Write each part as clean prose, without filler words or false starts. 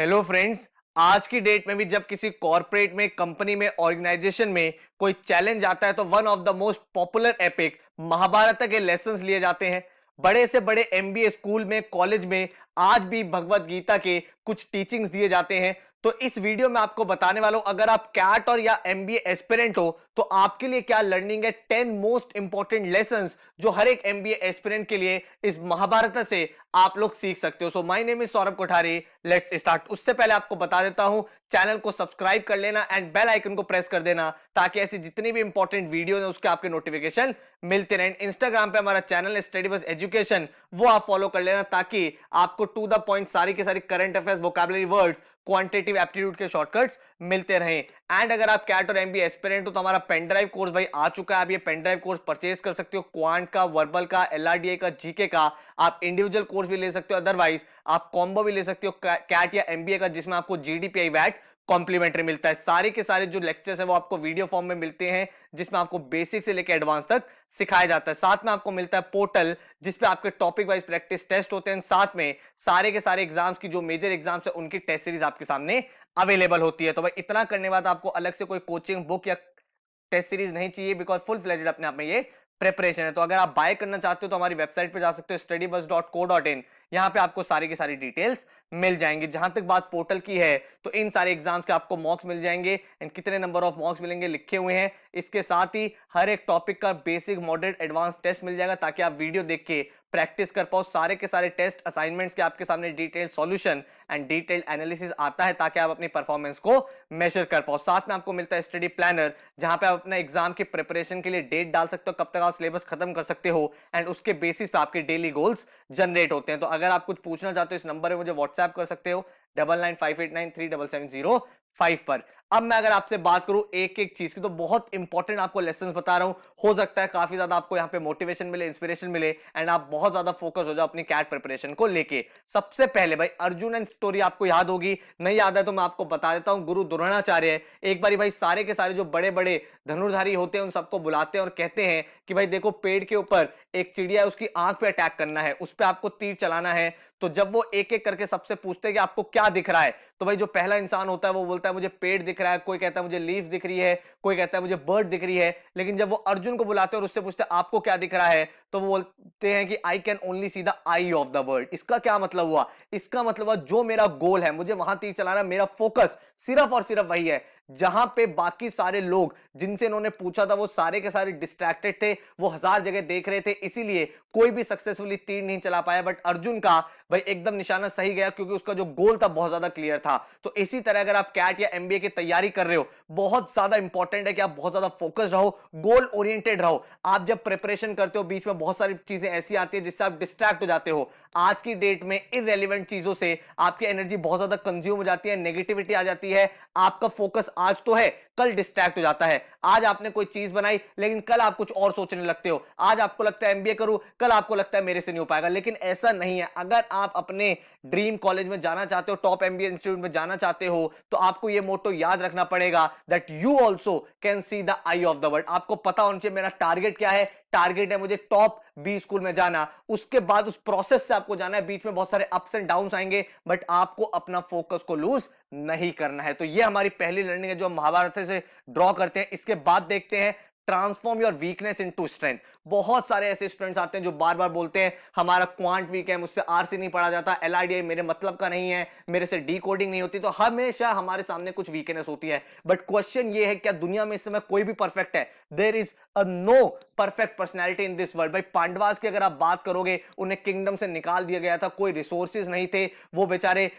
Hello friends. आज की date में भी जब किसी कॉर्पोरेट में, कंपनी में, ऑर्गेनाइजेशन में कोई चैलेंज आता है तो one of the most popular epic Mahabharata के लेसन्स लिए जाते हैं। बड़े से बड़े एमबीए स्कूल में, कॉलेज में आज भी भगवत गीता के कुछ टीचिंग्स दिए जाते हैं। तो इस वीडियो में आपको बताने वाला हूं, अगर आप कैट और या एमबीए एस्पिरेंट हो तो आपके लिए क्या लर्निंग है। 10 मोस्ट इंपॉर्टेंट लेसन्स जो हर एक एमबीए एस्पिरेंट के लिए इस महाभारत से आप लोग सीख सकते हो। So my name is Saurabh Kothari, let's start. उससे पहले आपको बता देता हूं, चैनल को सब्सक्राइब कर लेना एंड बेल आइकन को प्रेस कर देना ताकि ऐसी जितनी भी इंपॉर्टेंट वीडियो है उसके आपके नोटिफिकेशन मिलते रहें। इंस्टाग्राम पे हमारा चैनल है स्टडी बस एजुकेशन, वो आप फॉलो कर लेना ताकि आपको टू द पॉइंट सारी के सारी current affairs, vocabulary words, quantitative aptitude के शॉर्टकट्स मिलते रहें। एंड अगर आप कैट और एमबीए एस्पिरेंट हो तो हमारा पेन ड्राइव कोर्स भाई आ चुका है। आप ये पेन ड्राइव कोर्स परचेज कर सकते हो। क्वांट का, वर्बल का, एलआरडीए का, जीके का आप इंडिविजुअल कोर्स भी ले सकते हो, अदरवाइज आप कॉम्बो भी ले सकते हो कैट या एमबीए का, जिसमें आपको जीडीपीआई वैट कॉम्प्लीमेंट्री मिलता है। सारे के सारे जो लेक्चर्स है वो आपको वीडियो फॉर्म में मिलते हैं, जिसमें आपको बेसिक से लेकर एडवांस तक सिखाया जाता है। साथ में आपको मिलता है पोर्टल, जिसपे आपके टॉपिक वाइज प्रैक्टिस टेस्ट होते हैं। साथ में सारे के सारे एग्जाम्स की जो मेजर एग्जाम्स है उनकी टेस्ट सीरीज आपके सामने अवेलेबल होती है। तो भाई इतना करने के बाद आपको अलग से कोई कोचिंग बुक या टेस्ट सीरीज नहीं चाहिए, बिकॉज फुल फ्लेजेड अपने आप में ये प्रिपरेशन है। तो अगर आप बाय करना चाहते हो तो हमारी वेबसाइट पे जा सकते हो studybus.co.in। यहां पे आपको सारी की सारी डिटेल्स मिल जाएंगी। जहां तक बात पोर्टल की है तो इन सारे एग्जाम्स के आपको मॉक्स मिल जाएंगे एंड कितने नंबर ऑफ मॉक्स मिलेंगे लिखे हुए हैं। इसके साथ ही हर एक टॉपिक का बेसिक, मॉडरेट, एडवांस टेस्ट मिल जाएगा ताकि आप वीडियो देख के प्रैक्टिस कर पाओ। सारे के सारे टेस्ट असाइनमेंट्स के आपके सामने detailed solution and detailed analysis आता है ताकि आप अपनी परफॉर्मेंस को मेजर कर पाओ। साथ में आपको मिलता है स्टडी प्लानर, जहां पे आप अपना एग्जाम की प्रिपरेशन के लिए डेट डाल सकते हो, कब तक आप सिलेबस खत्म कर सकते हो एंड उसके बेसिस पे आपके डेली गोल्स जनरेट होते हैं। तो अगर आप कुछ पूछना चाहते हो इस नंबर पे मुझे व्हाट्सएप कर सकते हो 9958937705 पर। अब मैं अगर आपसे बात करूं एक एक चीज की तो बहुत इंपॉर्टेंट आपको लेसन्स बता रहा हूं। हो सकता है काफी ज्यादा आपको यहां पे मोटिवेशन मिले, इंस्पिरेशन मिले एंड आप बहुत ज्यादा फोकस हो जाओ अपनी कैट प्रिपरेशन को लेके। सबसे पहले भाई अर्जुन एंड स्टोरी आपको याद होगी, नहीं याद है तो मैं आपको बता देता हूं। गुरु द्रोणाचार्य है, एक बारी भाई सारे के सारे जो बड़े बड़े धनुर्धारी होते हैं उन सबको बुलाते हैं और कहते हैं कि भाई देखो पेड़ के ऊपर एक चिड़िया है, उसकी आंख पे अटैक करना है, उस पर आपको तीर चलाना है। तो जब वो एक एक करके सबसे पूछते हैं कि आपको क्या दिख रहा है, तो भाई जो पहला इंसान होता है वो बोलता है मुझे पेड़ दिख रहा है, कोई कहता है मुझे लीव्स दिख रही है, कोई कहता है मुझे बर्ड दिख रही है। लेकिन जब वो अर्जुन को बुलाते हैं और उससे पूछते हैं आपको क्या दिख रहा है, तो वो बोलते हैं कि I can only see the I of the bird. इसका क्या मतलब हुआ? इसका मतलब हुआ जो मेरा गोल है, मुझे वहां तीर चलाना, मेरा फोकस सिर्फ और सिर्फ वही है। जहां पे बाकी सारे लोग जिनसे इन्होंने पूछा था वो सारे के सारे डिस्ट्रैक्टेड थे, वो हजार जगह देख रहे थे, इसीलिए कोई भी सक्सेसफुली तीर नहीं चला पाया। बट अर्जुन का भाई एकदम निशाना सही गया क्योंकि उसका जो गोल था बहुत ज्यादा क्लियर था। तो इसी तरह अगर आप कैट या एमबीए की तैयारी कर रहे हो, बहुत ज्यादा इंपॉर्टेंट है कि आप बहुत ज्यादा फोकस रहो, गोल ओरिएंटेड रहो। आप जब प्रिपरेशन करते हो बीच में बहुत सारी चीजें ऐसी आती है जिससे आप डिस्ट्रैक्ट हो जाते हो। आज की डेट में इररेलेवेंट चीजों से आपकी एनर्जी बहुत ज्यादा कंज्यूम हो जाती है, नेगेटिविटी आ जाती है, आपका फोकस आज तो है, कल डिस्ट्रैक्ट हो जाता है। आज आपने कोई चीज बनाई लेकिन कल आप कुछ और सोचने लगते हो। आज आपको लगता है एमबीए करूं, कल आपको लगता है मेरे से नहीं हो पाएगा। लेकिन ऐसा नहीं है। अगर आप अपने ड्रीम कॉलेज में जाना चाहते हो, टॉप एमबीए इंस्टीट्यूट में जाना चाहते हो, तो आपको यह मोटो याद रखना पड़ेगा that you also can see the I of the world. आपको पता होना चाहिए मेरा टारगेट क्या है। टारगेट है मुझे टॉप बी स्कूल में जाना। उसके बाद उस प्रोसेस से आपको जाना है, बीच में बहुत सारे अप्स एंड डाउन्स आएंगे, बट आपको अपना फोकस को लूज नहीं करना है। तो ये हमारी पहली लर्निंग है जो हम महाभारत से ड्रॉ करते हैं। इसके बाद देखते हैं transform your weakness into strength. बहुत सारे ऐसे स्टूडेंट्स आते हैं जो बार बार बोलते हैं हमारा क्वांट वीक है, मुझसे आरसी नहीं पढ़ा जाता, एलआरडीआई मेरे मतलब का नहीं है, मेरे से डी कोडिंग नहीं होती। तो हमेशा हमारे सामने कुछ वीकनेस होती है। बट क्वेश्चन ये है क्या दुनिया में इस समय कोई भी परफेक्ट है? There is a no perfect personality in this world. भाई पांडवास की अगर आप बात करोगे, उन्हें किंगडम से निकाल दिया गया था, कोई रिसोर्सेज नहीं थे, वो बेचारे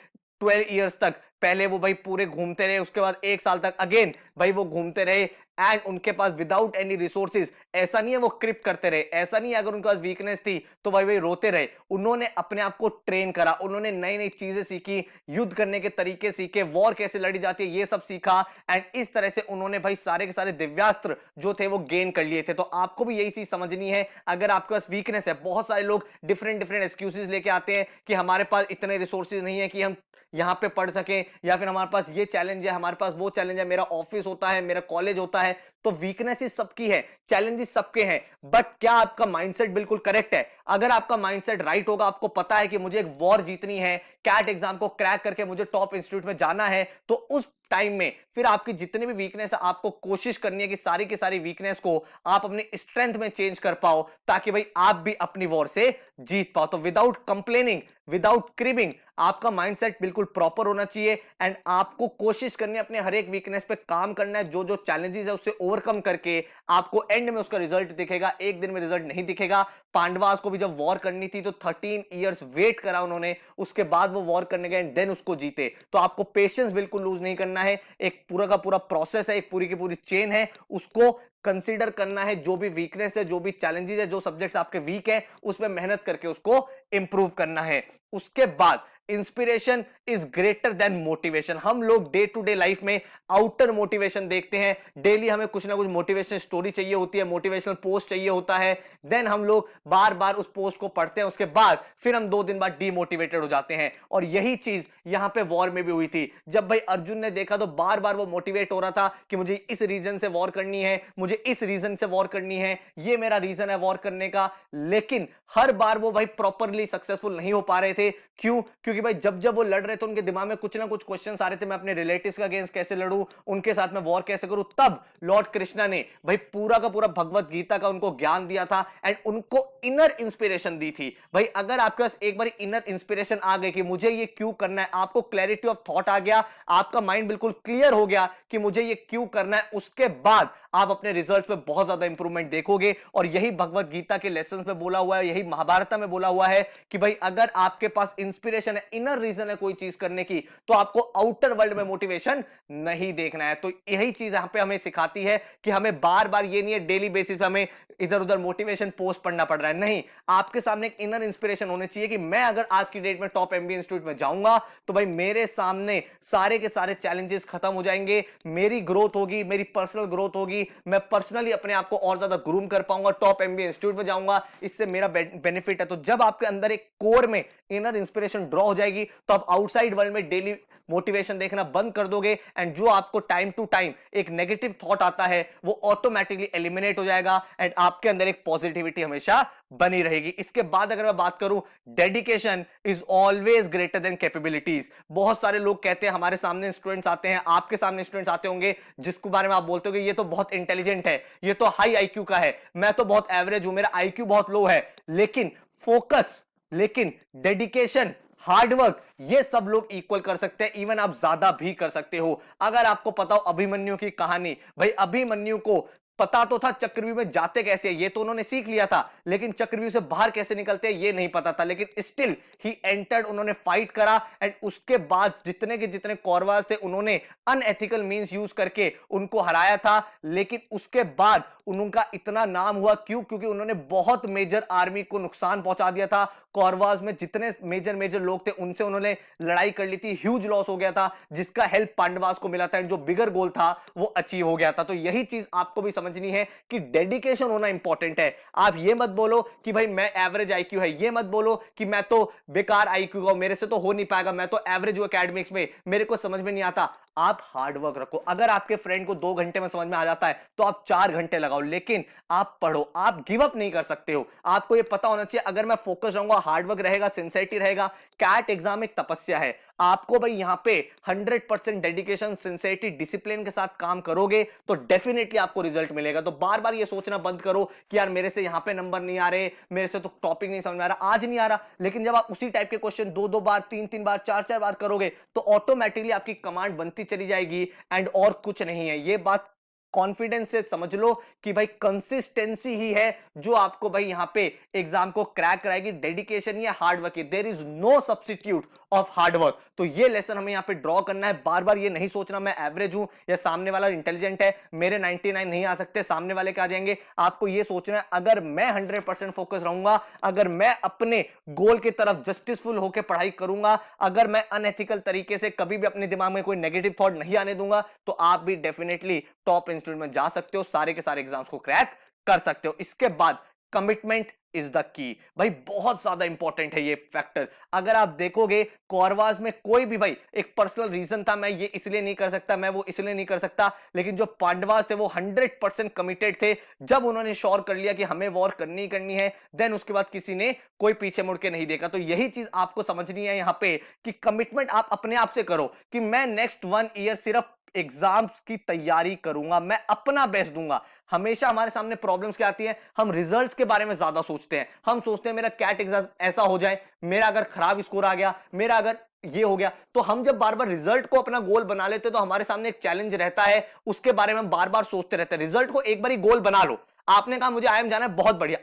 12 इयर्स तक पहले वो भाई पूरे घूमते रहे, उसके बाद 1 साल तक अगेन भाई वो घूमते रहे एंड उनके पास विदाउट एनी रिसोर्सेज। ऐसा नहीं है वो क्रिप करते रहे, ऐसा नहीं है अगर उनके पास वीकनेस थी तो भाई रोते रहे। उन्होंने अपने आप को ट्रेन करा, उन्होंने नई नई चीजें सीखी, युद्ध करने के तरीके सीखे, वॉर कैसे लड़ी जाती है ये सब सीखा एंड इस तरह से उन्होंने भाई सारे के सारे दिव्यास्त्र जो थे वो गेन कर लिए थे। तो आपको भी यही चीज समझनी है। अगर आपके पास वीकनेस है, बहुत सारे लोग डिफरेंट डिफरेंट एक्सक्यूजेस लेके आते हैं कि हमारे पास इतने रिसोर्सेज नहीं है कि हम यहां पे पढ़ सके, या फिर हमारे पास ये चैलेंज है, हमारे पास वो चैलेंज है, मेरा ऑफिस होता है, मेरा कॉलेज होता है। तो वीकनेसेस सबकी है, चैलेंजेस सबके हैं, बट क्या आपका माइंडसेट बिल्कुल करेक्ट है? अगर आपका माइंडसेट राइट होगा, आपको पता है कि मुझे एक वॉर जीतनी है, कैट एग्जाम को क्रैक करके मुझे टॉप इंस्टीट्यूट में जाना है, तो उस टाइम में फिर आपकी जितनी भी वीकनेस है आपको कोशिश करनी है कि सारी की सारी वीकनेस को आप अपनी स्ट्रेंथ में चेंज कर पाओ, ताकि भाई आप भी अपनी वॉर से जीत पाओ। तो विदाउट कंप्लेनिंग, विदाउट क्रिबिंग, आपका माइंडसेट बिल्कुल प्रॉपर होना चाहिए एंड आपको कोशिश करनी है अपने हर एक वीकनेस पे काम करना है। जो जो चैलेंजेस है उससे ओवरकम करके आपको एंड में उसका रिजल्ट दिखेगा, एक दिन में रिजल्ट नहीं दिखेगा। पांडवास को भी जब वॉर करनी थी तो 13 इयर्स वेट करा उन्होंने, उसके बाद वो वॉर करने गए एंड देन उसको जीते। तो आपको पेशेंस बिल्कुल लूज नहीं करना है, एक पूरा का पूरा प्रोसेस है, एक पूरी की पूरी चेन है, उसको कंसीडर करना है। जो भी वीकनेस है, जो भी चैलेंजेस है, जो सब्जेक्ट्स आपके वीक है, उसमें मेहनत करके उसको इंप्रूव करना है। उसके बाद inspiration is greater than motivation. हम लोग डे टू डे लाइफ में आउटर मोटिवेशन देखते हैं, डेली हमें कुछ ना कुछ मोटिवेशन स्टोरी चाहिए होती है, मोटिवेशनल पोस्ट चाहिए होता है, देन हम लोग बार बार उस पोस्ट को पढ़ते हैं, उसके बाद फिर हम 2 दिन बाद डीमोटिवेटेड हो जाते हैं। और यही चीज यहां पे वॉर में भी हुई थी। जब भाई अर्जुन ने देखा तो बार बार वो मोटिवेट हो रहा था कि मुझे इस रीजन से वॉर करनी है, मुझे इस रीजन से वॉर करनी है, ये मेरा रीजन है वॉर करने का। लेकिन हर बार वो भाई प्रॉपरली सक्सेसफुल नहीं हो पा रहे थे। क्यों? क्योंकि भाई जब जब वो लड़ रहे थे उनके दिमाग में कुछ ना कुछ क्वेश्चन आ रहे थे, मैं अपने रिलेटिव्स का अगेंस्ट कैसे लड़ूं, उनके साथ में वॉर कैसे करूं। तब लॉर्ड कृष्णा ने भाई पूरा का पूरा भगवत गीता का उनको ज्ञान दिया था एंड उनको इनर इंस्पिरेशन दी थी। भाई अगर आपके पास एक बार इनर इंस्पिरेशन आ गई कि मुझे ये क्यों करना है, आपको क्लैरिटी ऑफ थॉट आ गया, आपका माइंड बिल्कुल क्लियर हो गया कि मुझे ये क्यों करना है, उसके बाद आप अपने रिजल्ट पे बहुत ज्यादा इंप्रूवमेंट देखोगे। और यही भगवत गीता के लेसन में बोला हुआ है, यही महाभारत में बोला हुआ है कि भाई अगर आपके पास इंस्पिरेशन है, इनर रीजन है कोई चीज करने की, तो आपको आउटर वर्ल्ड में मोटिवेशन नहीं देखना है। तो यही चीज यहां पे हमें सिखाती है कि हमें बार बार ये नहीं है डेली बेसिस पे हमें इधर उधर मोटिवेशन पोस्ट पढ़ना पड़ रहा है। नहीं, आपके सामने एक इनर इंस्पिरेशन होनी चाहिए कि मैं अगर आज की डेट में टॉप एमबीए इंस्टीट्यूट में जाऊंगा तो भाई मेरे सामने सारे के सारे चैलेंजेस खत्म हो जाएंगे, मेरी ग्रोथ होगी, मेरी पर्सनल ग्रोथ होगी, मैं पर्सनली अपने आप को और ज्यादा ग्रूम कर पाऊंगा, टॉप एमबीए इंस्टीट्यूट में जाऊंगा, इससे मेरा बेनिफिट है। तो जब आपके अंदर एक कोर में इनर इंस्पिरेशन ड्रॉ हो जाएगी तो आप आउटसाइड वर्ल्ड में डेली मोटिवेशन देखना बंद कर दोगे एंड जो आपको टाइम टू टाइम एक नेगेटिव थॉट आता है वो ऑटोमेटिकली एलिमिनेट हो जाएगा एंड आपके अंदर एक पॉजिटिविटी हमेशा बनी रहेगी। इसके बाद अगर मैं बात करूं, dedication is always greater than capabilities. बहुत सारे लोग कहते हैं, हमारे सामने स्टूडेंट्स आते हैं, आपके सामने स्टूडेंट्स आते होंगे जिसके बारे में आप बोलते हो कि ये तो बहुत इंटेलिजेंट है, ये तो हाई आईक्यू का है, मैं तो बहुत एवरेज हूं, मेरा आईक्यू बहुत लो है। लेकिन फोकस, लेकिन डेडिकेशन, हार्डवर्क, ये सब लोग इक्वल कर सकते हैं, इवन आप ज्यादा भी कर सकते हो। अगर आपको पता हो अभिमन्यु की कहानी, भाई अभिमन्यु को पता तो था चक्रव्यूह में जाते कैसे, ये तो उन्होंने सीख लिया था, लेकिन चक्रव्यूह से बाहर कैसे निकलते हैं ये नहीं पता था। लेकिन स्टिल ही एंटर्ड, उन्होंने फाइट करा एंड उसके बाद जितने के जितने कौरवास थे उन्होंने अनएथिकल मींस यूज करके उनको हराया था। लेकिन उसके बाद उनका इतना नाम हुआ क्यों? क्योंकि उन्होंने बहुत मेजर आर्मी को नुकसान पहुंचा दिया था। कौरवास में जितने मेजर मेजर लोग थे उनसे उन्होंने लड़ाई कर ली थी, ह्यूज लॉस हो गया था, जिसका हेल्प पांडवास को मिला था एंड जो बिगर गोल था वो अचीव हो गया था। तो यही चीज आपको भी समझनी है कि डेडिकेशन होना इंपॉर्टेंट है। आप ये मत बोलो कि भाई मैं एवरेज आईक्यू है, ये मत बोलो कि मैं तो बेकार आईक्यू का हूं, मेरे से तो हो नहीं पाएगा, मैं तो एवरेज हूं एकेडमिक्स में, मेरे को समझ में नहीं आता। आप हार्डवर्क रखो। अगर आपके फ्रेंड को 2 घंटे में समझ में आ जाता है तो आप 4 घंटे लगाओ, लेकिन आप पढ़ो, आप गिव अप नहीं कर सकते हो। आपको ये पता होना चाहिए अगर मैं फोकस रहूंगा, हार्डवर्क रहेगा, सिंसियरिटी रहेगा। कैट एग्जाम एक तपस्या है, आपको भाई यहां पे 100% डेडिकेशन, सिंसियरिटी, डिसिप्लिन के साथ काम करोगे तो डेफिनेटली आपको रिजल्ट मिलेगा। तो बार बार ये सोचना बंद करो कि यार मेरे से यहां पे नंबर नहीं आ रहे, मेरे से तो टॉपिक नहीं समझ में आ रहा, आज नहीं आ रहा। लेकिन जब आप उसी टाइप के क्वेश्चन 2-2 बार, 3-3 बार, 4-4 बार करोगे तो ऑटोमेटिकली आपकी कमांड बनती चली जाएगी एंड और कुछ नहीं है। ये बात कॉन्फिडेंस से समझ लो कि भाई कंसिस्टेंसी ही है जो आपको भाई यहां पे एग्जाम को क्रैक कराएगी। डेडिकेशन ही है, हार्डवर्क ही, there is no substitute of hard work. तो ये लेसन हमें यहां पे ड्रॉ करना है। बार बार ये नहीं सोचना मैं एवरेज हूं या सामने वाला इंटेलिजेंट है, मेरे 99 नहीं आ सकते, सामने वाले क्या आ जाएंगे। आपको ये सोचना है अगर मैं 100% फोकस रहूंगा, अगर मैं अपने गोल की तरफ जस्टिसफुल होकर पढ़ाई करूंगा, अगर मैं अनएथिकल तरीके से कभी भी अपने दिमाग में कोई नेगेटिव थॉट नहीं आने दूंगा, तो आप भी डेफिनेटली टॉप इंस्टीट्यूट में जा सकते हो, सारे के सारे एग्जाम्स को क्रैक कर सकते हो। इसके बाद कमिटमेंट इज द की। भाई बहुत ज्यादा इंपॉर्टेंट है ये फैक्टर। अगर आप देखोगे कौरवास में कोई भी भाई एक पर्सनल रीजन था, मैं ये इसलिए नहीं कर सकता, मैं वो इसलिए नहीं कर सकता, लेकिन जो पांडवास थे वो 100% कमिटेड थे। जब उन्होंने श्योर कर लिया कि हमें वॉर करनी ही करनी है, देन उसके बाद किसी ने कोई पीछे मुड़ के नहीं देखा। तो यही चीज आपको समझनी है यहां पे कि कमिटमेंट आप अपने आप से करो कि मैं नेक्स्ट 1 ईयर सिर्फ एग्जाम्स की तैयारी करूंगा, मैं अपना बेस्ट दूंगा। हमेशा हमारे सामने प्रॉब्लम्स क्या आती है, हम रिजल्ट्स के बारे में ज्यादा सोचते हैं। हम सोचते हैं मेरा कैट एग्जाम ऐसा हो जाए, मेरा अगर खराब स्कोर आ गया, मेरा अगर ये हो गया। तो हम जब बार बार रिजल्ट को अपना गोल बना लेते हैं तो हमारे सामने एक चैलेंज रहता है, उसके बारे में हम बार बार सोचते रहते हैं। रिजल्ट को एक बार ही गोल बना लो। आपने कहा मुझे आईएम जाना है, बहुत बढ़िया।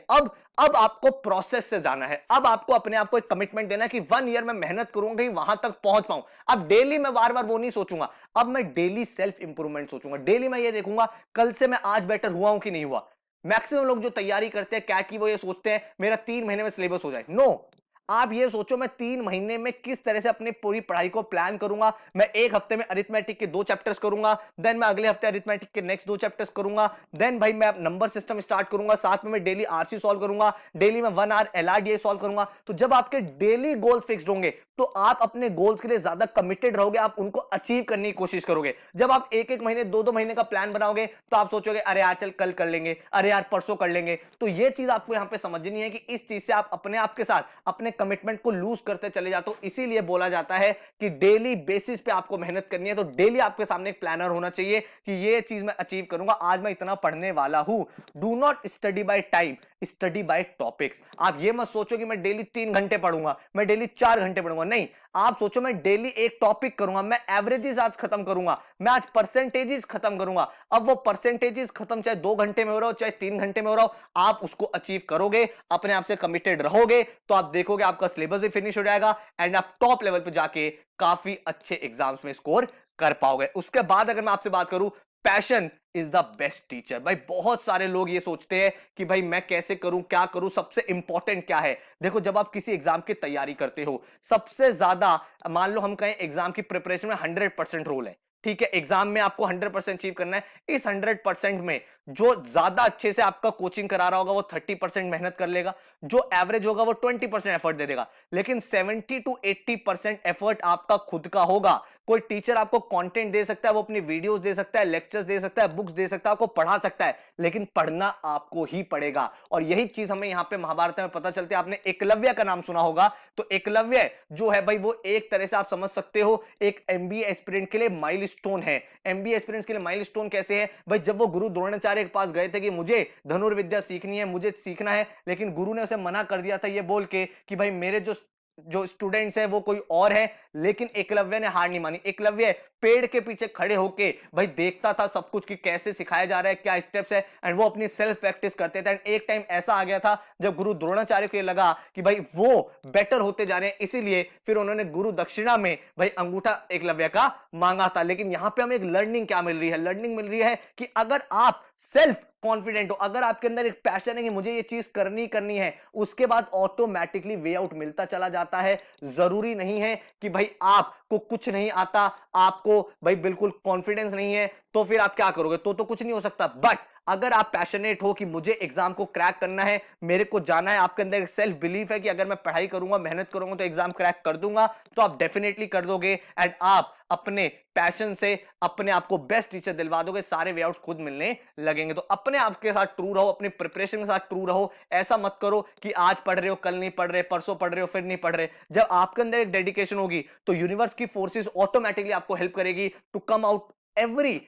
अब आपको प्रोसेस से जाना है। अब आपको अपने आप को एक कमिटमेंट देना है कि 1 ईयर में मेहनत करूंगा कि वहां तक पहुंच पाऊं। अब डेली मैं बार बार वो नहीं सोचूंगा, अब मैं डेली सेल्फ इंप्रूवमेंट सोचूंगा। डेली मैं ये देखूंगा कल से मैं आज बेटर हुआ हूं कि नहीं हुआ। मैक्सिमम लोग जो तैयारी करते हैं कैट की, वो ये सोचते हैं मेरा 3 महीने में सिलेबस हो जाए। नो, आप ये सोचो मैं 3 महीने में किस तरह से अपनी पूरी पढ़ाई को प्लान करूंगा। मैं एक हफ्ते में अरिथमेटिक के 2 चैप्टर्स करूंगा, देन मैं अगले हफ्ते अरिथमेटिक के नेक्स्ट 2 चैप्टर्स करूंगा, देन भाई मैं नंबर सिस्टम स्टार्ट करूंगा, साथ में मैं डेली आरसी सॉल्व करूंगा, डेली में 1 आवर एलआरडीए सॉल्व करूंगा। तो जब आपके डेली गोल फिक्स्ड होंगे तो आप अपने गोल्स के लिए ज्यादा कमिटेड रहोगे, आप उनको अचीव करने की कोशिश करोगे। जब आप एक एक महीने 2-2 महीने का प्लान बनाओगे तो आप सोचोगे अरे यार चल कल कर लेंगे, अरे यार परसों कर लेंगे। तो ये चीज आपको यहां पे समझनी है कि इस चीज से आप अपने आप के साथ अपने कमिटमेंट को लूज करते चले जाते हो। इसीलिए बोला जाता है कि डेली बेसिस पे आपको मेहनत करनी है। तो डेली आपके सामने एक प्लानर होना चाहिए कि ये चीज मैं अचीव करूंगा, आज मैं इतना पढ़ने वाला हूं। Do not study by time, study bye topics. आप ये मत सोचो कि मैं डेली 3 घंटे पढ़ूंगा, मैं डेली 4 घंटे पढ़ूंगा। नहीं, आप सोचो मैं डेली एक टॉपिक करूंगा, मैं एवरेजेस आज खत्म करूंगा, मैं आज परसेंटेजेस खत्म करूंगा। अब वो परसेंटेजेस खत्म चाहे 2 घंटे में हो रहा हो चाहे 3 घंटे में हो रहा हो, आप उसको अचीव करोगे, अपने आप से कमिटेड रहोगे, तो आप देखोगे आपका सिलेबस भी फिनिश हो जाएगा एंड आप टॉप लेवल पे जाके काफी अच्छे एग्जाम्स में स्कोर कर पाओगे। उसके बाद अगर मैं आपसे बात करूं, passion is the best teacher. भाई बहुत सारे लोग ये सोचते हैं कि भाई मैं कैसे करूं, क्या करूं, सबसे इंपॉर्टेंट क्या है। देखो जब आप किसी एग्जाम की तैयारी करते हो, सबसे ज्यादा मान लो हम कहें एग्जाम की प्रिपरेशन में 100% रोल है, ठीक है, एग्जाम में आपको 100% अचीव करना है। इस 100% में जो ज्यादा अच्छे से आपका कोचिंग करा रहा होगा वो 30% मेहनत कर लेगा, जो एवरेज होगा वो 20% एफर्ट दे देगा, लेकिन 70 to 80% एफर्ट आपका खुद का होगा। कोई टीचर आपको कंटेंट दे सकता है, वो अपनी वीडियोस दे सकता है, लेक्चर्स दे सकता है, बुक्स दे सकता है, आपको पढ़ा सकता है, लेकिन पढ़ना आपको ही पड़ेगा। और यही चीज हमें यहां पे महाभारत में पता चलती है। आपने एकलव्य का नाम सुना होगा, तो एकलव्य जो है भाई वो एक तरह से आप समझ सकते हो एक एमबीए एस्पिरेंट के लिए माइलस्टोन है। एमबीए एस्पिरेंट्स के लिए माइलस्टोन कैसे है भाई, जब वो गुरु द्रोणाचार्य के पास गए थे कि मुझे धनुर्विद्या सीखनी है, मुझे सीखना है, लेकिन गुरु ने उसे मना कर दिया था ये बोल के कि भाई मेरे जो जो स्टूडेंट्स हैं वो कोई और है। लेकिन एकलव्य ने हार नहीं मानी। एकलव्य पेड़ के पीछे खड़े होके भाई देखता था सब कुछ कि कैसे सिखाया जा रहा है, क्या स्टेप्स है, एंड वो अपनी सेल्फ प्रैक्टिस करते थे। एंड एक टाइम ऐसा आ गया था जब गुरु द्रोणाचार्य को लगा कि भाई वो बेटर होते जा रहे हैं, इसीलिए फिर उन्होंने गुरु दक्षिणा में भाई अंगूठा एकलव्य का मांगा था। लेकिन यहां पे हमें एक लर्निंग क्या मिल रही है, लर्निंग मिल रही है कि अगर आप सेल्फ कॉन्फिडेंट हो, अगर आपके अंदर एक पैशन है कि मुझे ये चीज करनी है, उसके बाद ऑटोमेटिकली वे आउट मिलता चला जाता है। जरूरी नहीं है कि भाई आपको कुछ नहीं आता, आपको भाई बिल्कुल कॉन्फिडेंस नहीं है तो फिर आप क्या करोगे, तो कुछ नहीं हो सकता। बट अगर आप पैशनेट हो कि मुझे एग्जाम को क्रैक करना है, मेरे को जाना है, आपके अंदर एक सेल्फ बिलीफ है कि अगर मैं पढ़ाई करूंगा, मेहनत करूंगा तो एग्जाम क्रैक कर दूंगा, तो आप डेफिनेटली कर दोगे एंड आप अपने पैशन से अपने आप को बेस्ट टीचर दिलवा दोगे, सारे वे आउट्स खुद मिलने लगेंगे। तो अपने आप के साथ ट्रू रहो, अपनी प्रिपरेशन के साथ ट्रू रहो। ऐसा मत करो कि आज पढ़ रहे हो कल नहीं पढ़ रहे, परसों पढ़ रहे हो फिर नहीं पढ़ रहे। जब आपके अंदर एक डेडिकेशन होगी तो यूनिवर्स की फोर्सेस ऑटोमेटिकली आपको हेल्प करेगी to come out every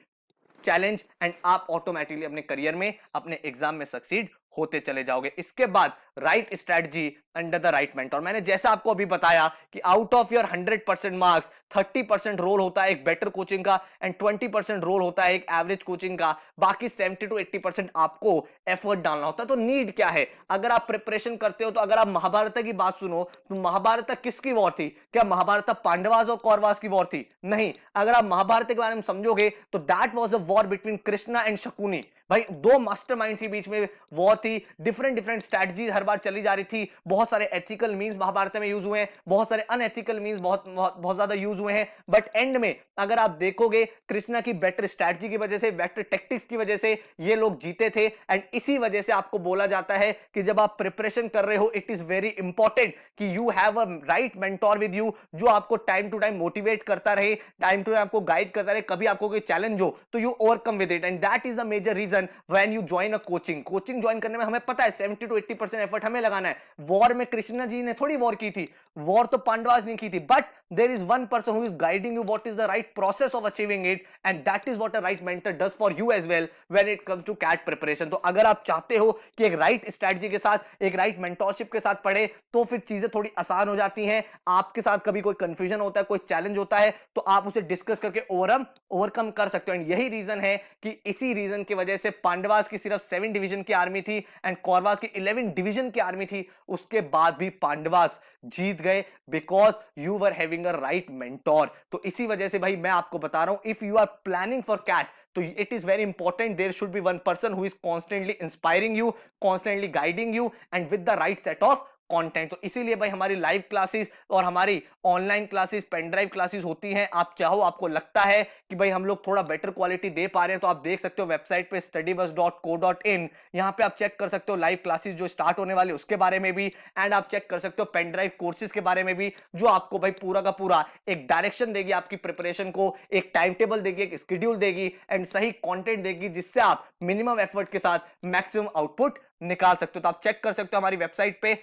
challenge and आप ऑटोमेटिकली अपने करियर में, अपने एग्जाम में सक्सीड होते चले जाओगे। इसके बाद right strategy under the right mentor. मैंने जैसा आपको अभी बताया कि out of your 100% marks 30% role होता है एक बेटर कोचिंग का एंड 20% रोल होता है एक एवरेज कोचिंग का, बाकी 70 to 80% आपको एफर्ट डालना होता है। तो नीड क्या है, अगर आप प्रिपरेशन करते हो तो अगर आप महाभारत की बात सुनो तो महाभारत किसकी वॉर थी, क्या महाभारत पांडवास और कौरवास की वॉर थी? नहीं। अगर आप महाभारत के बारे में समझोगे तो that was a war between Krishna and Shakuni. भाई दो मास्टरमाइंड के बीच में वॉर थी, डिफरेंट डिफरेंट स्ट्रेटजीज हर बार चली जा रही थी, बहुत सारे एथिकल मींस महाभारत में यूज हुए हैं, बहुत सारे अनएथिकल मींस बहुत बहुत बहुत ज्यादा यूज हुए हैं, बट एंड में अगर आप देखोगे कृष्णा की बेटर स्ट्रेटजी की वजह से, बेटर टेक्टिक्स की वजह से ये लोग जीते थे। एंड इसी वजह से आपको बोला जाता है कि जब आप प्रिपरेशन कर रहे हो इट इज वेरी इंपॉर्टेंट कि you have a right mentor with you, जो आपको टाइम टू टाइम मोटिवेट करता रहे, टाइम टू टाइम आपको गाइड करता रहे, कभी आपको कोई चैलेंज हो तो you overcome with it. And that is the major reason when you join a coaching. Coaching join करने में हमें पता है 70 to 80% एफर्ट हमें लगाना है। वॉर में कृष्णा जी ने थोड़ी वॉर की थी, वॉर तो पांडवास ने की थी, but there is one person who is guiding you what is the right process of achieving it, and that is what a right mentor does for you as well when it comes to CAT preparation. तो अगर आप चाहते हो कि एक right strategy के साथ, एक राइट मेंटोरशिप के साथ पढ़े तो फिर चीजें थोड़ी आसान हो जाती हैं। आपके साथ कभी कोई कंफ्यूजन होता है, कोई चैलेंज होता है तो आप उसे डिस्कस करके ओवरकम कर सकते हो। एंड यही रीजन है कि इसी रीजन की वजह से पांडवास की सिर्फ 7 डिवीजन की आर्मी थी एंड कौरवास की 11 डिवीजन की आर्मी थी, उसके बाद भी पांडवास जीत गए because you were having a right mentor. तो इसी वजह से भाई मैं आपको बता रहा हूं, if you are planning for CAT तो it is very important there should be one person who is constantly inspiring you, constantly guiding you and with the right set of content. तो इसीलिए भाई हमारी लाइव क्लासेस और हमारी online classes, pen drive classes होती हैं। आप चाहो, आपको लगता है कि भाई हम लोग थोड़ा बेटर क्वालिटी दे पा रहे हैं तो आप देख सकते हो वेबसाइट पे studybus.co.in, यहां पे आप चेक कर सकते हो लाइव क्लासेस जो स्टार्ट होने वाले उसके बारे में भी, एंड आप चेक कर सकते हो पेन ड्राइव कोर्सेज के बारे में भी, जो आपको भाई पूरा का पूरा एक डायरेक्शन देगी आपकी प्रिपरेशन को, एक टाइम टेबल देगी, एक स्केड्यूल देगी एंड सही कंटेंट देगी, जिससे आप मिनिमम एफर्ट के साथ मैक्सिमम आउटपुट निकाल सकते हो। तो आप चेक कर सकते हो हमारी वेबसाइट पे।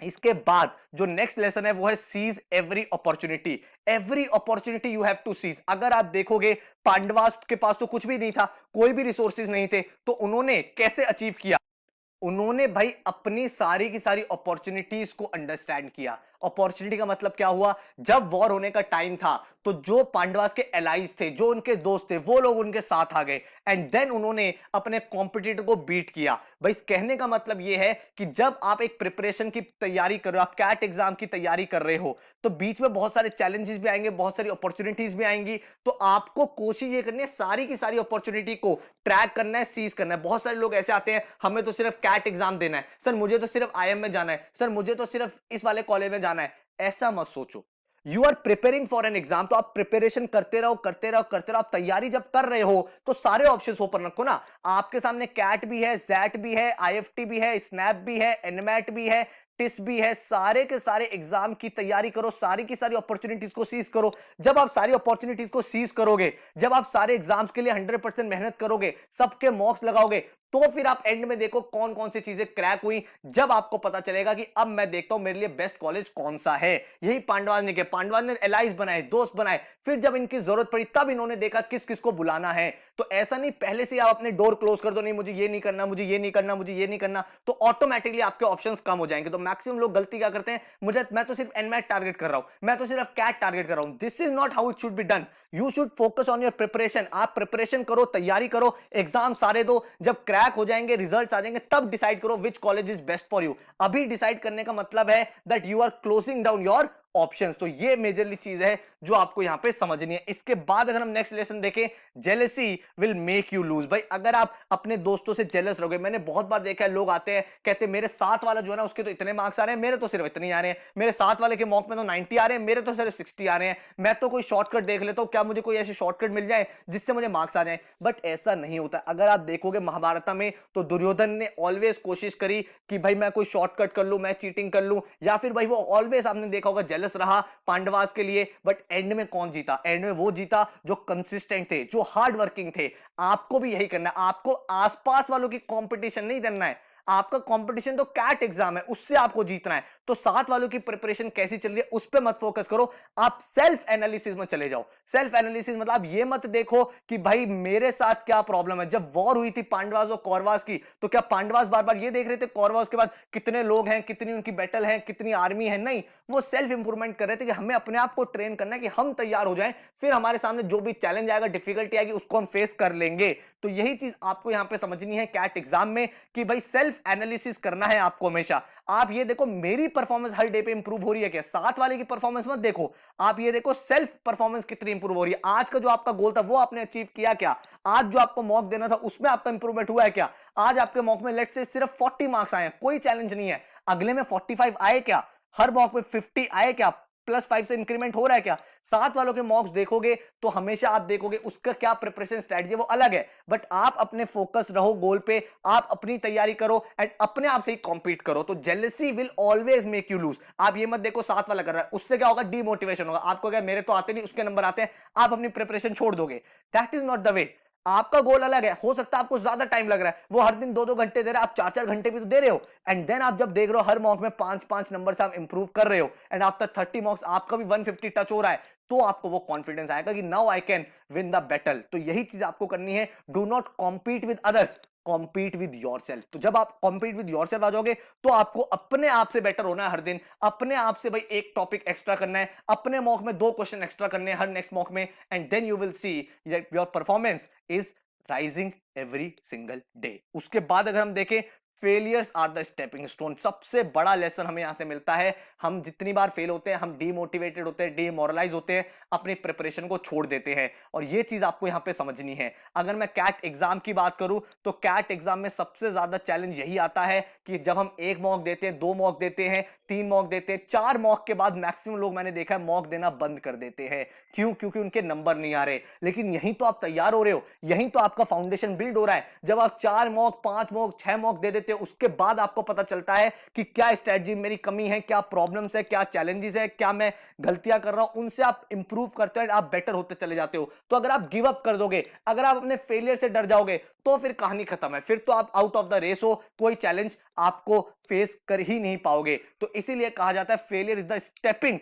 इसके बाद जो नेक्स्ट लेसन है वो है seize every opportunity. Every opportunity you have to seize. अगर आप देखोगे पांडवास के पास तो कुछ भी नहीं था, कोई भी रिसोर्सेज नहीं थे, तो उन्होंने कैसे अचीव किया? उन्होंने भाई अपनी सारी की सारी अपॉर्चुनिटीज को अंडरस्टैंड किया। अपॉर्चुनिटी का मतलब क्या हुआ? जब वॉर होने का टाइम था तो जो पांडवास के एलाइज थे, जो उनके दोस्त थे, वो लोग उनके साथ आ गए एंड देन उन्होंने अपने कॉम्पिटिटर को बीट किया। भाई कहने का मतलब यह है कि जब आप एक प्रिपरेशन की तैयारी कर रहे हो, आप कैट एग्जाम की तैयारी कर रहे हो, तो बीच में बहुत सारे चैलेंजेस भी आएंगे, बहुत सारी अपॉर्चुनिटीज भी आएंगी। तो आपको कोशिश ये करनी है सारी की सारी अपॉर्चुनिटी को ट्रैक करना है, सीज करना है। बहुत सारे लोग ऐसे आते हैं, हमें तो सिर्फ कैट एग्जाम देना है सर, मुझे तो सिर्फ आईएम में जाना है सर, मुझे तो सिर्फ इस वाले कॉलेज में जाना है। ऐसा मत सोचो। You are preparing for an exam, तो आप प्रिपरेशन करते रहो करते रहो करते रहो। आप तैयारी जब कर रहे हो तो सारे ऑप्शन ओपन रखो ना। आपके सामने कैट भी है, जैट भी है, आईएफटी भी है, स्नैप भी है, एनमैट भी है, टिस भी है। सारे के सारे एग्जाम की तैयारी करो, सारी की सारी अपॉर्चुनिटीज को सीज करो। जब आप सारी अपॉर्चुनिटीज को सीज करोगे, जब आप सारे एग्जाम्स के लिए 100% मेहनत करोगे, सबके मॉक्स लगाओगे, तो फिर आप एंड में देखो कौन कौन सी चीजें क्रैक हुई। जब आपको पता चलेगा कि अब मैं देखता हूं मेरे लिए बेस्ट कॉलेज कौन सा है। यही पांडवास ने किया। पांडवास ने एलाइज बनाए, दोस्त बनाए, फिर जब इनकी जरूरत पड़ी तब इन्होंने देखा किस किस को बुलाना है। तो ऐसा नहीं पहले से आप अपने डोर क्लोज कर दो, नहीं मुझे ये नहीं करना, मुझे ये नहीं करना, मुझे ये नहीं करना, तो ऑटोमेटिकली आपके ऑप्शंस कम हो जाएंगे। तो मैक्सिमम लोग गलती क्या करते हैं, मैं तो सिर्फ एनमैट टारगेट कर रहा हूं, मैं तो सिर्फ कैट टारगेट कर रहा हूं। This is not how it should be done. You should focus on your preparation. आप प्रिपरेशन करो, तैयारी करो, एग्जाम सारे दो, जब क्रैक हो जाएंगे, रिजल्ट्स आ जाएंगे, तब डिसाइड करो which college is best for you. अभी डिसाइड करने का मतलब है that you are closing down your options. तो ये मेजरली चीज है जो आपको यहां पे समझनी है। इसके बाद अगर हम नेक्स्ट लेसन देखें, jealousy will make you lose. भाई अगर आप अपने दोस्तों से जेलस रहोगे, मैंने बहुत बार देखा है लोग आते हैं कहते हैं मेरे साथ वाला जो है ना उसके तो इतने मार्क्स आ रहे हैं, मेरे तो सिर्फ इतने आ रहे हैं, मेरे साथ वाले के मॉक में तो 90 आ रहे हैं, मेरे तो सिर्फ 60 आ रहे हैं, मैं तो कोई शॉर्टकट देख लेता हूं, क्या मुझे कोई ऐसी शॉर्टकट मिल जाए जिससे मुझे मार्क्स आ जाए। बट ऐसा नहीं होता। अगर आप देखोगे महाभारत में तो दुर्योधन ने ऑलवेज कोशिश करी कि भाई मैं कोई शॉर्टकट कर लूं, मैं चीटिंग कर लूं, या फिर भाई वो ऑलवेज आपने देखा होगा जेलस रहा पांडवास के लिए। बट एंड में कौन जीता? एंड में वो जीता जो कंसिस्टेंट थे, जो हार्ड वर्किंग थे। आपको भी यही करना है। आपको आसपास वालों की कंपटीशन नहीं करना है। आपका कंपटीशन तो कैट एग्जाम है, उससे आपको जीतना है। तो साथ वालों की प्रिपरेशन कैसी चल रही है उस पर मत फोकस करो, आप सेल्फ एनालिसिस में चले जाओ। सेल्फ एनालिसिस मतलब आप ये मत देखो कि भाई मेरे साथ क्या प्रॉब्लम है। जब वॉर हुई थी पांडवास और कौरवास की, तो क्या पांडवास बार बार ये देख रहे थे कौरवास के बाद कितने लोग हैं, कितनी उनकी बैटल है, कितनी आर्मी है? नहीं, वो सेल्फ इंप्रूवमेंट कर रहे थे कि हमें अपने आप को ट्रेन करना है कि हम तैयार हो जाएं, फिर हमारे सामने जो भी चैलेंज आएगा, डिफिकल्टी आएगी, उसको हम फेस कर लेंगे। तो यही चीज आपको यहां पे समझनी है कैट एग्जाम में कि भाई सेल्फ एनालिसिस करना है आपको हमेशा। आप ये देखो मेरी परफॉर्मेंस हर डे पे इंप्रूव हो रही है क्या? साथ वाले की परफॉर्मेंस मत देखो, आप ये देखो सेल्फ परफॉर्मेंस कितनी इंप्रूव हो रही है। आज का जो आपका गोल था वो आपने अचीव किया क्या? आज जो आपको मॉक देना था उसमें आपका इंप्रूवमेंट हुआ है क्या? आज आपके मॉक में लेट्स से सिर्फ 40 मार्क्स आए हैं, कोई चैलेंज नहीं है, अगले में 45 आए क्या? हर मॉक में 50 आए क्या? +5 से इंक्रीमेंट हो रहा है क्या? साथ वालों के मॉक्स देखोगे तो हमेशा आप देखोगे उसका क्या प्रिपरेशन स्ट्रेटजी वो अलग है, बट आप अपने फोकस रहो गोल पे, आप अपनी तैयारी करो एंड अपने आप से ही कॉम्पीट करो। तो jealousy will always make you lose. आप ये मत देखो साथ वाला कर रहा है, उससे क्या होगा? डीमोटिवेशन होगा, आपको क्या मेरे तो आते नहीं, उसके नंबर आते हैं, आप अपनी प्रिपरेशन छोड़ दोगे। That is not the way. आपका गोल अलग है, हो सकता है आपको ज्यादा टाइम लग रहा है, वो हर दिन 2-2 घंटे दे रहा है, आप 4-4 घंटे भी तो दे रहे हो, एंड देन आप जब देख रहे हो हर मॉक में 5-5 नंबर से आप इंप्रूव कर रहे हो एंड आफ्टर 30 मॉक्स आपका भी 150 टच हो रहा है, तो आपको वो कॉन्फिडेंस आएगा कि now I can win the battle. तो यही चीज आपको करनी है, do not compete with others, compete with yourself. तो जब आप कॉम्पीट विद योरसेल्फ आ जाओगे तो आपको अपने आप से बेटर होना है हर दिन, अपने आप से भाई एक टॉपिक एक्स्ट्रा करना है, अपने मॉक में 2 क्वेश्चन एक्स्ट्रा करने हैं हर नेक्स्ट मॉक में, and then you will see that your performance is rising every single day. उसके बाद अगर हम देखें, failures are the stepping stone. सबसे बड़ा लेसन हमें यहां से मिलता है, हम जितनी बार फेल होते हैं, हम डीमोटिवेटेड होते हैं, डीमोरलाइज होते हैं, अपनी प्रिपरेशन को छोड़ देते हैं, और ये चीज आपको यहां पे समझनी है। अगर मैं कैट एग्जाम की बात करूं तो कैट एग्जाम में सबसे ज्यादा चैलेंज यही आता है कि जब हम 1 मॉक देते हैं, 2 मॉक देते हैं, 3 मॉक देते हैं, 4 मॉक के बाद मैक्सिमम लोग मैंने देखा है मॉक देना बंद कर देते हैं। क्यों? क्योंकि उनके नंबर नहीं आ रहे। लेकिन यहीं तो आप तैयार हो रहे हो, यहीं तो आपका फाउंडेशन बिल्ड हो रहा है। जब आप 4 मॉक, 5 मॉक, 6 मॉक दे देते हो, उसके बाद आपको पता चलता है कि क्या स्ट्रेटजी मेरी कमी है, क्या प्रॉब्लम्स है, क्या चैलेंजेस है, क्या मैं गलतियां कर रहा हूं, उनसे आप इंप्रूव करते हो, आप बेटर होते चले जाते हो। तो अगर आप गिव अप कर दोगे, अगर आप अपने फेलियर से डर जाओगे, तो फिर कहानी खत्म है, फिर तो आप आउट ऑफ द रेस हो, कोई चैलेंज आपको फेस कर ही नहीं पाओगे। तो इसीलिए कहा जाता है failure is the stepping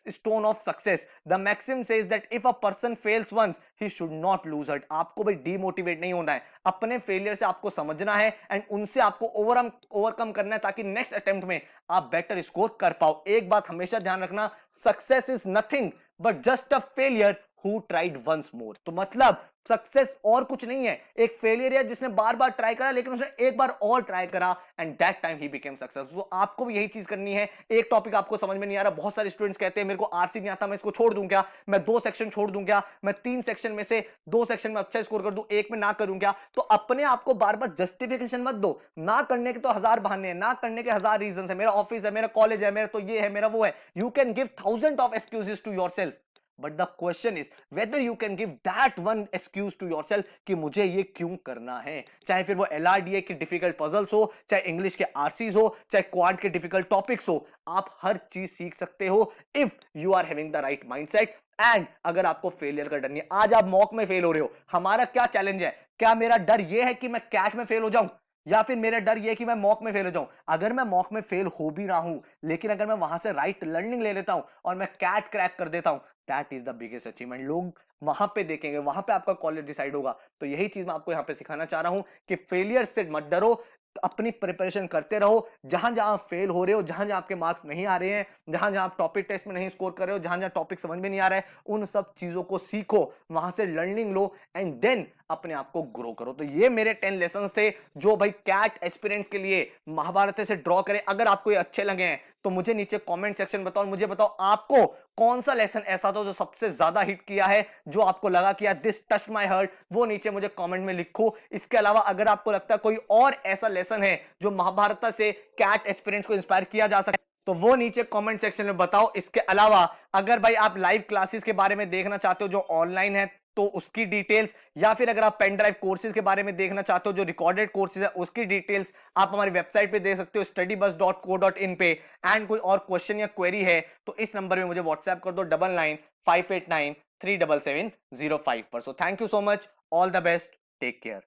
stone of success. The maxim says that if a person fails once he should not lose it. आपको भाई डीमोटिवेट नहीं होना है, अपने फेलियर से आपको समझना है एंड उनसे आपको ओवरकम करना है, ताकि नेक्स्ट अटेम्प्ट में आप बेटर स्कोर कर पाओ। एक बात हमेशा ध्यान रखना, success is nothing but just a failure who tried once more. तो मतलब सक्सेस और कुछ नहीं है, एक फेलियर है जिसने बार बार ट्राई करा, लेकिन उसने एक बार और ट्राई करा and that time he became successful. तो आपको भी यही चीज करनी है। एक टॉपिक आपको समझ में नहीं आ रहा, बहुत सारे स्टूडेंट्स कहते हैं मेरे को आरसी नहीं आता, मैं इसको छोड़ दूं क्या, मैं 2 सेक्शन छोड़ दूं क्या, मैं 3 सेक्शन में से 2 सेक्शन में अच्छा स्कोर कर दूं, एक में ना करूं क्या? तो अपने आप को बार बार जस्टिफिकेशन मत दो। ना करने के तो 1000 बहाने हैं, ना करने के 1000 रीजन है, मेरा ऑफिस है, मेरा कॉलेज है, मेरा तो ये है, मेरा वो है। You can give 1000 of excuses to yourself, but the question is whether you can give that one excuse to yourself कि मुझे ये क्यों करना है। चाहे फिर वो एलआरडीए की डिफिकल्ट पजल्स हो, चाहे इंग्लिश के आरसीज हो, चाहे क्वाड के डिफिकल्ट टॉपिक्स हो, आप हर चीज सीख सकते हो if you are having the right mindset. And अगर आपको फेलियर का डर नहीं है, आज आप मॉक में फेल हो रहे हो, हमारा क्या चैलेंज है? क्या मेरा डर यह है कि मैं कैट में फेल हो जाऊं, या फिर मेरा डर यह है कि मैं मॉक में फेल हो जाऊं? अगर मैं मॉक में फेल हो भी रहा हूं, लेकिन अगर मैं वहां से राइट लर्निंग ले लेता हूं और मैं कैट क्रैक कर देता हूं, that is the biggest achievement. लोग वहां पे देखेंगे, वहां पे आपका कॉलेज डिसाइड होगा। तो यही चीज मैं आपको यहां पे सिखाना चाह रहा हूं कि फेलियर से मत डरो, अपनी प्रिपरेशन करते रहो। जहां जहां फेल हो रहे हो, जहां जहां आपके मार्क्स नहीं आ रहे हैं, जहां जहां आप टॉपिक टेस्ट में नहीं स्कोर कर रहे हो, जहां जहां टॉपिक समझ में नहीं आ रहा है, उन सब चीजों को सीखो, वहां से लर्निंग लो एंड देन अपने आप को ग्रो करो। तो ये मेरे 10 लेसन थे जो भाई कैट एस्पिरेंट्स के लिए महाभारत से ड्रॉ करें। अगर आपको ये अच्छे लगे हैं तो मुझे नीचे कमेंट सेक्शन बताओ, मुझे बताओ आपको कौन सा लेसन ऐसा था जो सबसे ज्यादा हिट किया है, जो आपको लगा कि यार दिस टच माय हार्ट, वो नीचे मुझे कमेंट में लिखो। इसके अलावा अगर आपको लगता है कोई और ऐसा लेसन है जो महाभारत से कैट एस्पिरेंट्स को इंस्पायर किया जा सकता है, तो वो नीचे कमेंट सेक्शन में बताओ। इसके अलावा अगर भाई आप लाइव क्लासेस के बारे में देखना चाहते हो जो ऑनलाइन है, तो उसकी डिटेल्स, या फिर अगर आप पेन ड्राइव कोर्सेज के बारे में देखना चाहते हो जो रिकॉर्डेड कोर्सेज है, उसकी डिटेल्स आप हमारी वेबसाइट पे देख सकते हो studybus.co.in पे। एंड कोई और क्वेश्चन या क्वेरी है तो इस नंबर में मुझे व्हाट्सएप कर दो 9958937770 पर। So thank you so much, all the best, take care.